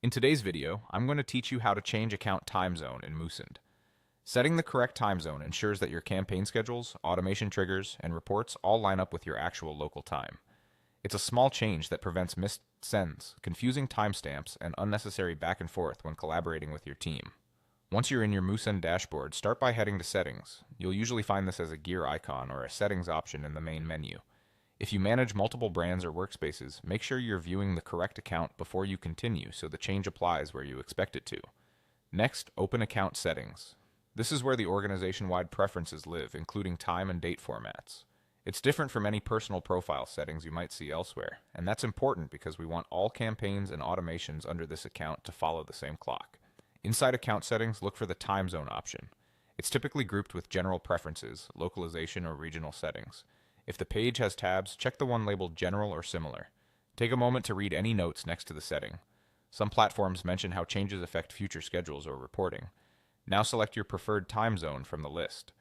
In today's video, I'm going to teach you how to change account time zone in Moosend. Setting the correct time zone ensures that your campaign schedules, automation triggers, and reports all line up with your actual local time. It's a small change that prevents missed sends, confusing timestamps, and unnecessary back and forth when collaborating with your team. Once you're in your Moosend dashboard, start by heading to Settings. You'll usually find this as a gear icon or a Settings option in the main menu. If you manage multiple brands or workspaces, make sure you're viewing the correct account before you continue so the change applies where you expect it to. Next, open Account Settings. This is where the organization-wide preferences live, including time and date formats. It's different from any personal profile settings you might see elsewhere, and that's important because we want all campaigns and automations under this account to follow the same clock. Inside Account Settings, look for the Time Zone option. It's typically grouped with General Preferences, Localization, or Regional Settings. If the page has tabs, check the one labeled General or Similar. Take a moment to read any notes next to the setting. Some platforms mention how changes affect future schedules or reporting. Now select your preferred time zone from the list.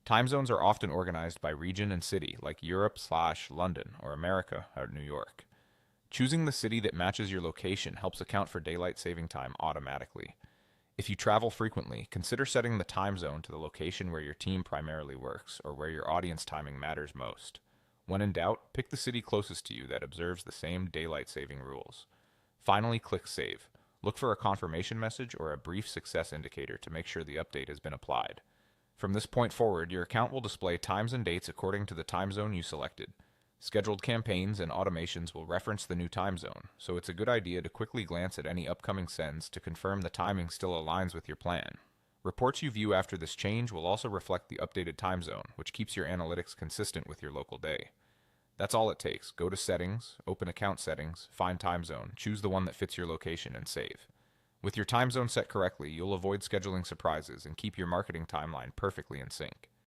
Time zones are often organized by region and city, like Europe/London or America or New York. Choosing the city that matches your location helps account for daylight saving time automatically. If you travel frequently, consider setting the time zone to the location where your team primarily works or where your audience timing matters most. When in doubt, pick the city closest to you that observes the same daylight saving rules. Finally, click Save. Look for a confirmation message or a brief success indicator to make sure the update has been applied. From this point forward, your account will display times and dates according to the time zone you selected. Scheduled campaigns and automations will reference the new time zone, so it's a good idea to quickly glance at any upcoming sends to confirm the timing still aligns with your plan. Reports you view after this change will also reflect the updated time zone, which keeps your analytics consistent with your local day. That's all it takes. Go to Settings, open Account Settings, find Time Zone, choose the one that fits your location, and save. With your time zone set correctly, you'll avoid scheduling surprises and keep your marketing timeline perfectly in sync.